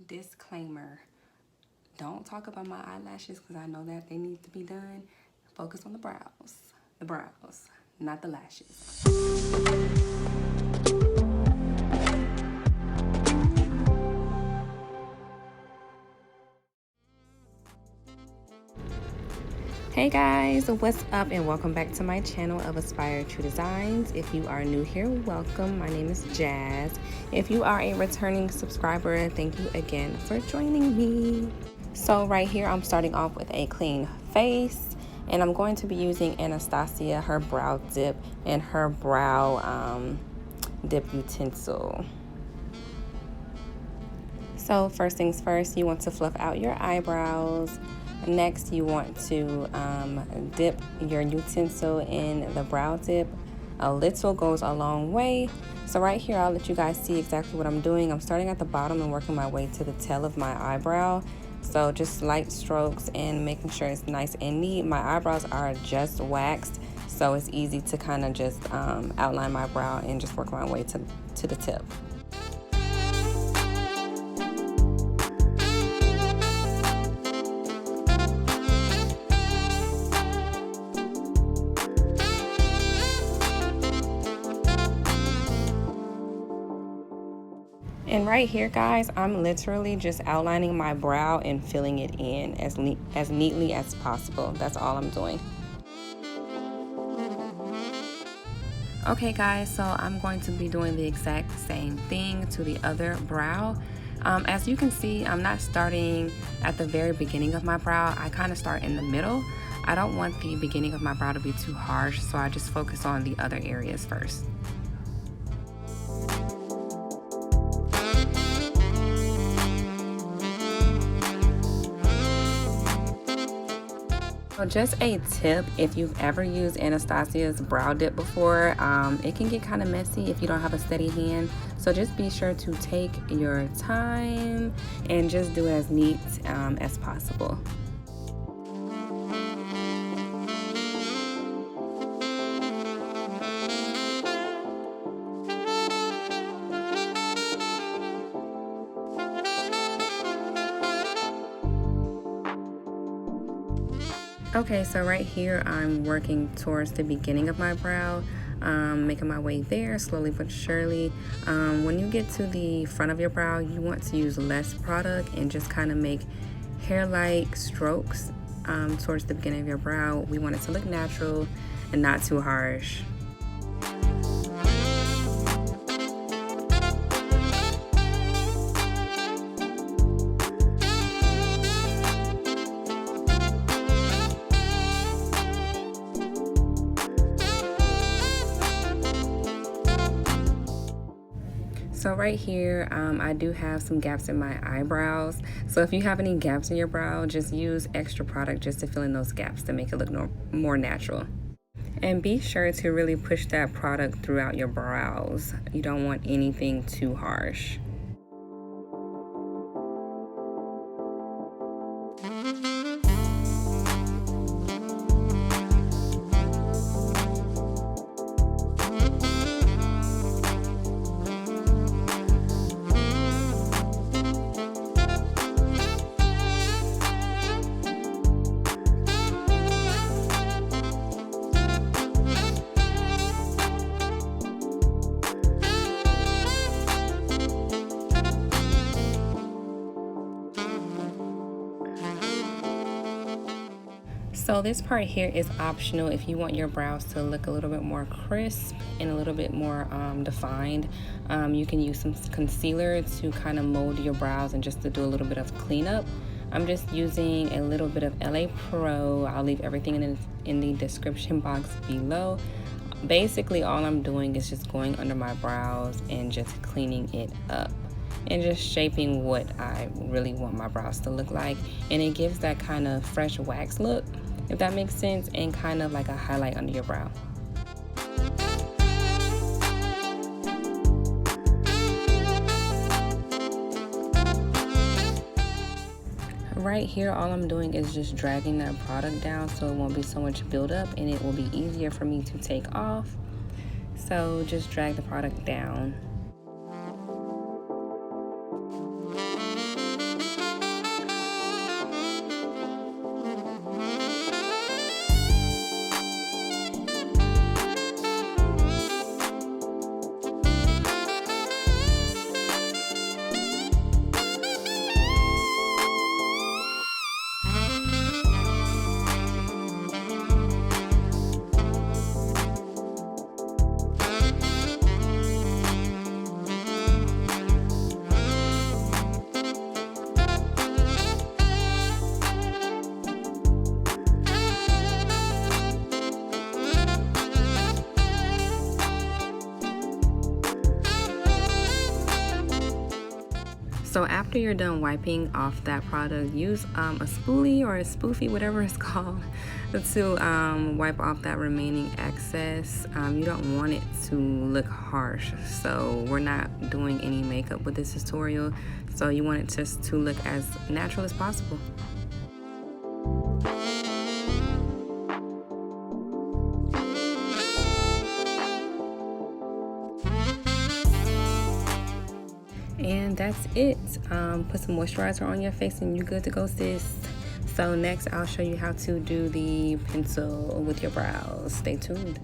Disclaimer, don't talk about my eyelashes because I know that they need to be done. Focus on the brows, not the lashes. Hey guys, what's up and welcome back to my channel of Aspire True Designs. If you are new here, welcome. My name is Jazz. If you are a returning subscriber, thank you again for joining me. So right here, I'm starting off with a clean face, and I'm going to be using Anastasia, her brow dip, and her brow dip utensil. So first things first, you want to fluff out your eyebrows. Next, you want to dip your utensil in the brow dip. A little goes a long way. So right here, I'll let you guys see exactly what I'm doing. I'm starting at the bottom and working my way to the tail of my eyebrow. So just light strokes and making sure it's nice and neat. My eyebrows are just waxed, so it's easy to kind of just outline my brow and just work my way to the tip. And right here, guys, I'm literally just outlining my brow and filling it in as neatly as possible. That's all I'm doing. Okay, guys, so I'm going to be doing the exact same thing to the other brow. As you can see, I'm not starting at the very beginning of my brow. I kind of start in the middle. I don't want the beginning of my brow to be too harsh, so I just focus on the other areas first. So just a tip, if you've ever used Anastasia's brow dip before, it can get kind of messy if you don't have a steady hand. So just be sure to take your time and just do it as neat as possible. Okay, so right here I'm working towards the beginning of my brow, making my way there slowly but surely. When you get to the front of your brow, you want to use less product and just kind of make hair-like strokes towards the beginning of your brow. We want it to look natural and not too harsh. So right here, I do have some gaps in my eyebrows. So if you have any gaps in your brow, just use extra product just to fill in those gaps to make it look more natural. And be sure to really push that product throughout your brows. You don't want anything too harsh. So this part here is optional if you want your brows to look a little bit more crisp and a little bit more defined. You can use some concealer to kind of mold your brows and just to do a little bit of cleanup. I'm just using a little bit of LA Pro. I'll leave everything in the description box below. Basically, all I'm doing is just going under my brows and just cleaning it up and just shaping what I really want my brows to look like. And it gives that kind of fresh wax look, if that makes sense, and kind of like a highlight under your brow. Right here, all I'm doing is just dragging that product down so it won't be so much buildup and it will be easier for me to take off. So just drag the product down. after you're done wiping off that product, use a spoolie or a spoofy, whatever it's called, to wipe off that remaining excess. You don't want it to look harsh, so we're not doing any makeup with this tutorial, so you want it just to look as natural as possible. And that's it. Put some moisturizer on your face and you're good to go, sis. So next I'll show you how to do the pencil with your brows. Stay tuned.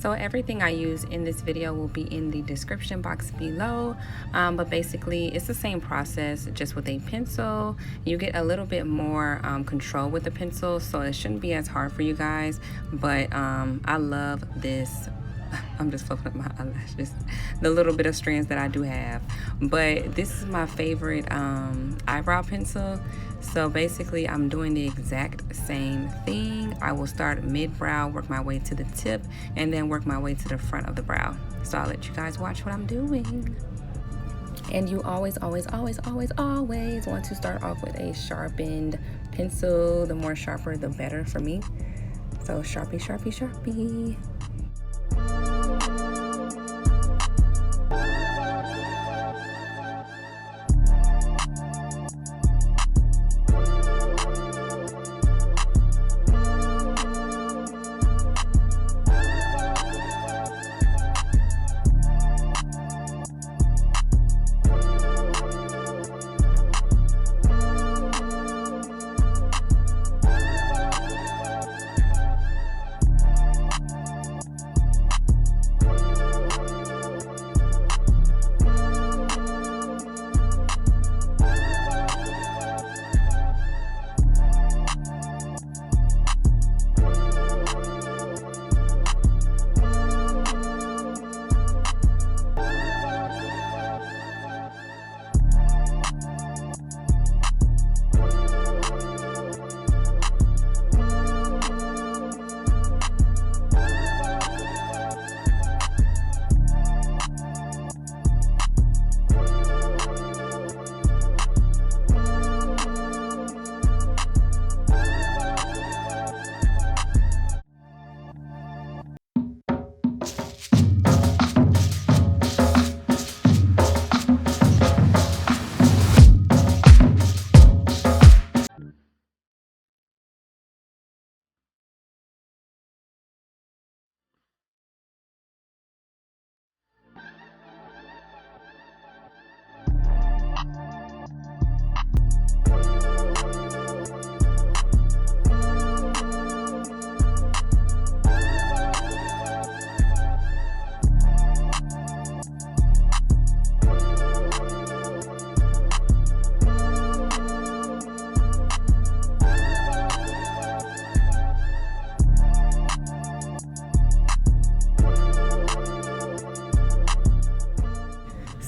So everything I use in this video will be in the description box below, but basically it's the same process, just with a pencil. You get a little bit more control with the pencil, so it shouldn't be as hard for you guys, but I love this. I'm just fluffing up my eyelashes, the little bit of strands that I do have, but this is my favorite eyebrow pencil. So basically I'm doing the exact same thing. I will start mid-brow, work my way to the tip, and then work my way to the front of the brow. So I'll let you guys watch what I'm doing. And you always want to start off with a sharpened pencil. The more sharper, the better for me. So Sharpie, Sharpie, Sharpie.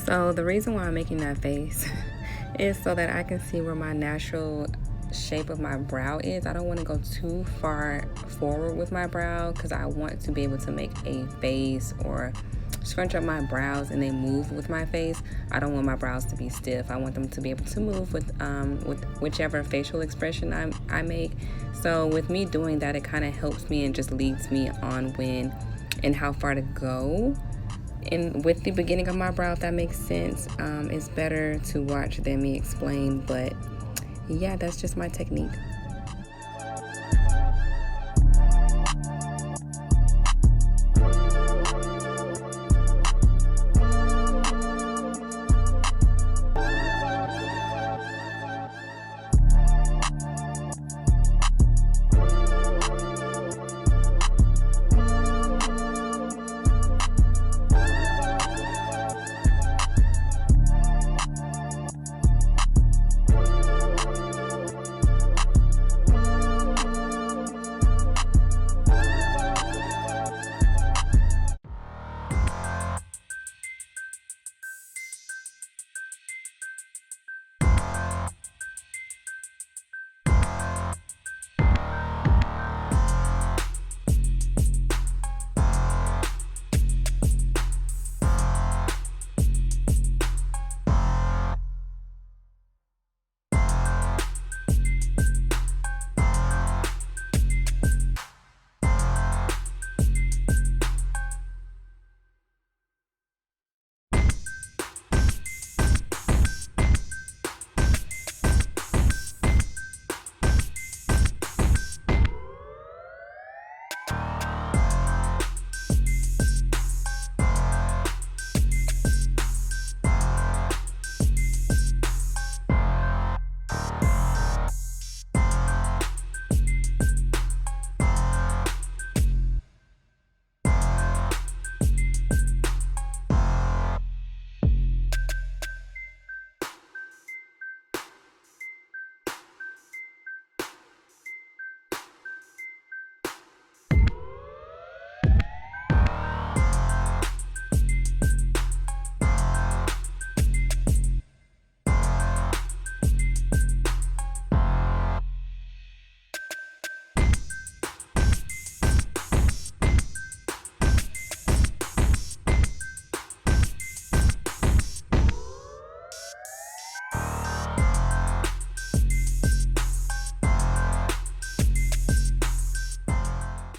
So the reason why I'm making that face is so that I can see where my natural shape of my brow is. I don't want to go too far forward with my brow because I want to be able to make a face or scrunch up my brows and they move with my face. I don't want my brows to be stiff. I want them to be able to move with whichever facial expression I make. So with me doing that, it kind of helps me and just leads me on when and how far to go. And with the beginning of my brow, if that makes sense, it's better to watch than me explain, but yeah, that's just my technique.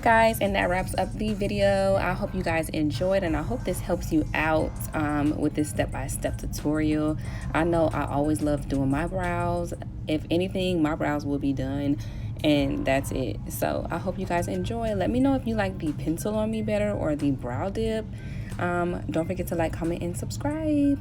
guys, and that wraps up the video. I hope you guys enjoyed, and I hope this helps you out with this step-by-step tutorial. I know I always love doing my brows. If anything, my brows will be done, and that's it. So I hope you guys enjoy. Let me know if you like the pencil on me better or the brow dip. Don't forget to like, comment, and subscribe.